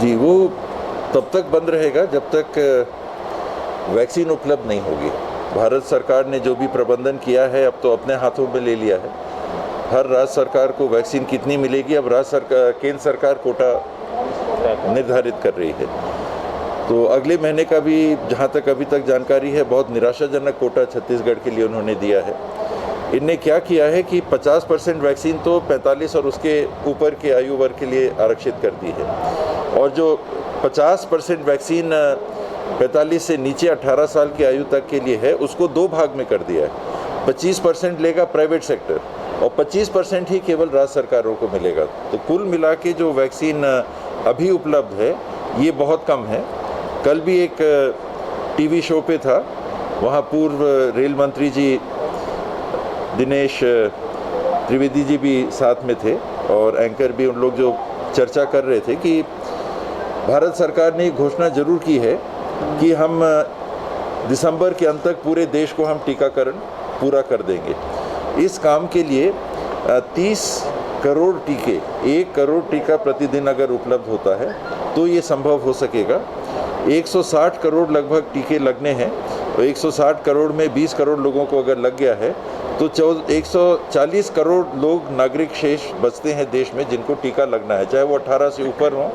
जी, वो तब तक बंद रहेगा जब तक वैक्सीन उपलब्ध नहीं होगी। भारत सरकार ने जो भी प्रबंधन किया है अब तो अपने हाथों में ले लिया है। हर राज्य सरकार को वैक्सीन कितनी मिलेगी अब केंद्र सरकार कोटा निर्धारित कर रही है। तो अगले महीने का भी जहाँ तक अभी तक जानकारी है बहुत निराशाजनक कोटा छत्तीसगढ़ के लिए उन्होंने दिया है। इनने क्या किया है कि 50% वैक्सीन तो 45 और उसके ऊपर के आयु वर्ग के लिए आरक्षित कर दी है, और जो 50% वैक्सीन 45 से नीचे 18 साल की आयु तक के लिए है उसको दो भाग में कर दिया है। 25% लेगा प्राइवेट सेक्टर और 25% ही केवल राज्य सरकारों को मिलेगा। तो कुल मिला के जो वैक्सीन अभी उपलब्ध है ये बहुत कम है। कल भी एक टीवी शो पे था, वहाँ पूर्व रेल मंत्री जी दिनेश त्रिवेदी जी भी साथ में थे और एंकर भी, उन लोग जो चर्चा कर रहे थे कि भारत सरकार ने घोषणा जरूर की है कि हम दिसंबर के अंत तक पूरे देश को हम टीकाकरण पूरा कर देंगे। इस काम के लिए 30 करोड़ टीके, 1 करोड़ टीका प्रतिदिन अगर उपलब्ध होता है तो ये संभव हो सकेगा। 160 करोड़ लगभग टीके लगने हैं और 160 करोड़ में 20 करोड़ लोगों को अगर लग गया है तो 140 करोड़ लोग नागरिक शेष बचते हैं देश में जिनको टीका लगना है, चाहे वो 18 से ऊपर हो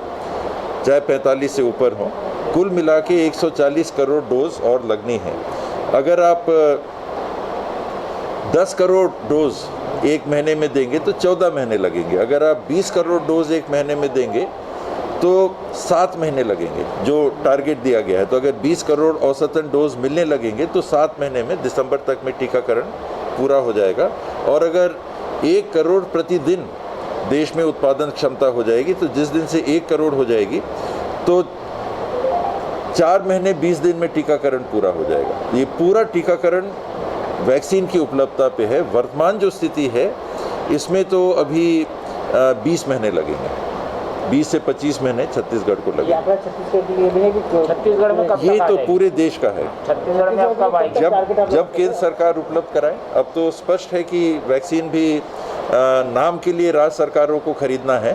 चाहे 45 से ऊपर हो। कुल मिला के 140 करोड़ डोज और लगनी है। अगर आप 10 करोड़ डोज एक महीने में देंगे तो 14 महीने लगेंगे। अगर आप 20 करोड़ डोज एक महीने में देंगे तो 7 महीने लगेंगे जो टारगेट दिया गया है। तो अगर 20 करोड़ औसतन डोज मिलने लगेंगे तो 7 महीने में दिसंबर तक में टीकाकरण पूरा हो जाएगा। और अगर 1 करोड़ प्रतिदिन देश में उत्पादन क्षमता हो जाएगी तो जिस दिन से 1 करोड़ हो जाएगी तो 4 महीने 20 दिन में टीकाकरण पूरा हो जाएगा। ये पूरा टीकाकरण वैक्सीन की उपलब्धता पे है। वर्तमान जो स्थिति है इसमें तो अभी 20 महीने लगेंगे, 20 से 25 महीने छत्तीसगढ़ को लगे। छत्तीसगढ़ के लिए भी है कि छत्तीसगढ़ में कब ये तो पूरे देश का है। छत्तीसगढ़ में आपका जब केंद्र सरकार उपलब्ध कराए। अब तो स्पष्ट है कि वैक्सीन भी नाम के लिए राज्य सरकारों को खरीदना है,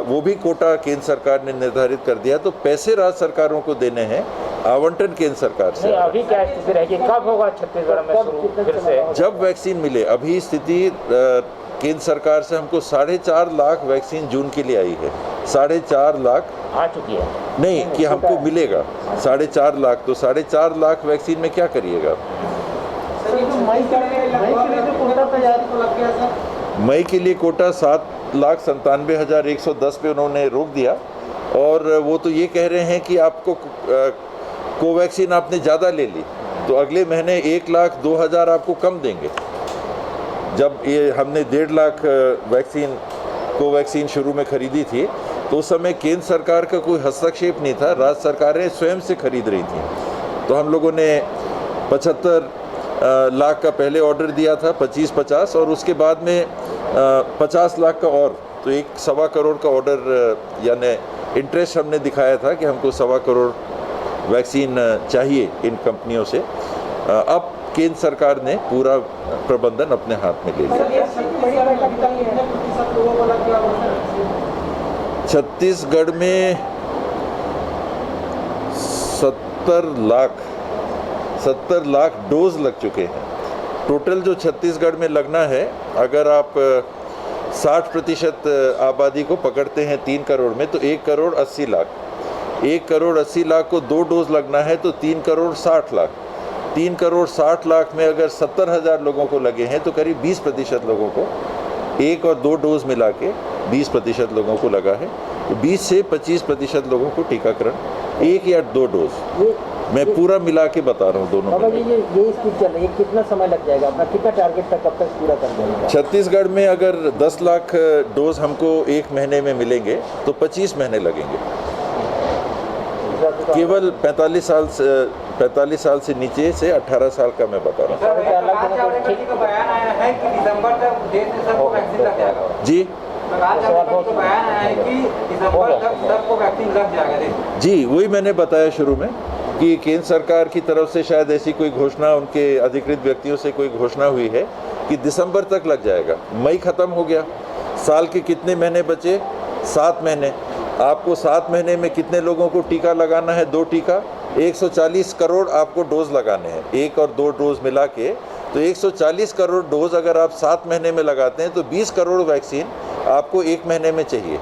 वो भी कोटा केंद्र सरकार ने निर्धारित कर दिया। तो पैसे राज्य सरकारों को देने हैं, आवंटन केंद्र सरकार से। अभी क्या स्थिति रहेगी, कब होगा छत्तीसगढ़ में शुरू फिर से? जब वैक्सीन मिले। अभी स्थिति केंद्र सरकार से हमको 4.5 लाख वैक्सीन जून के लिए आई है। 4.5 लाख आ चुकी है नहीं कि हमको मिलेगा 4.5 लाख। तो 4.5 लाख वैक्सीन में क्या करिएगा? मई के लिए कोटा 7,97,110 पे उन्होंने रोक दिया। और वो तो ये कह रहे हैं कि आपको कोवैक्सीन आपने ज़्यादा ले ली तो अगले महीने 1,02,000 आपको कम देंगे। जब ये हमने 1.5 लाख वैक्सीन कोवैक्सीन शुरू में खरीदी थी तो उस समय केंद्र सरकार का कोई हस्तक्षेप नहीं था, राज्य सरकारें स्वयं से खरीद रही थी। तो हम लोगों ने 75 लाख का पहले ऑर्डर दिया था, 25-50, और उसके बाद में 50 लाख का और, तो 1.25 करोड़ का ऑर्डर यानी इंटरेस्ट हमने दिखाया था कि हमको 1.25 करोड़ वैक्सीन चाहिए इन कंपनियों से। अब केंद्र सरकार ने पूरा प्रबंधन अपने हाथ में ले लिया। छत्तीसगढ़ में 70 लाख डोज लग चुके हैं। टोटल जो छत्तीसगढ़ में लगना है, अगर आप 60% आबादी को पकड़ते हैं 3 करोड़ में तो 1 करोड़ 80 लाख। 1 करोड़ 80 लाख को 2 डोज लगना है तो 3 करोड़ 60 लाख। 3 करोड़ 60 लाख में अगर 70,000 लोगों को लगे हैं तो करीब 20% लोगों को 1 और 2 डोज मिला के 20% लोगों को लगा है। तो 20 से 25% लोगों को टीकाकरण 1 या 2 डोज, मैं पूरा मिला के बता रहा हूँ दोनों में। ये स्थिति चल रही है, कितना समय लग जाएगा, अपना कितना टारगेट तक कब तक पूरा कर देंगे? छत्तीसगढ़ में अगर 10 लाख डोज हमको 1 महीने में मिलेंगे तो 25 महीने लगेंगे। केवल 45 साल से नीचे से 18 साल का मैं बता रहा हूँ। जी जी, वही मैंने बताया शुरू में कि केंद्र सरकार की तरफ से शायद ऐसी कोई घोषणा, उनके अधिकृत व्यक्तियों से कोई घोषणा हुई है कि दिसंबर तक लग जाएगा। मई खत्म हो गया, साल के कितने महीने बचे? 7 महीने। आपको 7 महीने में कितने लोगों को टीका लगाना है? 2 टीका, 140 करोड़ आपको डोज लगाने हैं, 1 और 2 डोज मिला के। तो 140 करोड़ डोज अगर आप 7 महीने में लगाते हैं तो 20 करोड़ वैक्सीन आपको 1 महीने में चाहिए।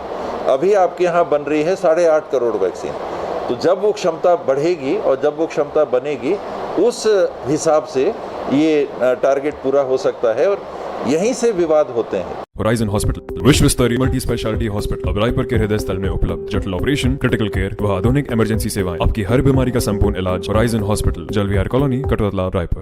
अभी आपके यहाँ बन रही है 8.5 करोड़ वैक्सीन। तो जब वो क्षमता बढ़ेगी और जब वो क्षमता बनेगी, उस हिसाब से ये टारगेट पूरा हो सकता है, और यहीं से विवाद होते हैं। होराइजन हॉस्पिटल विश्व स्तरीय मल्टी स्पेशलिटी हॉस्पिटल अब रायपुर के हृदय स्थल में उपलब्ध। जटिल ऑपरेशन, क्रिटिकल केयर व आधुनिक इमरजेंसी सेवाएं, आपकी हर बीमारी का संपूर्ण इलाज। Horizon hospital, जलविहार colony, Katotala, Raipur.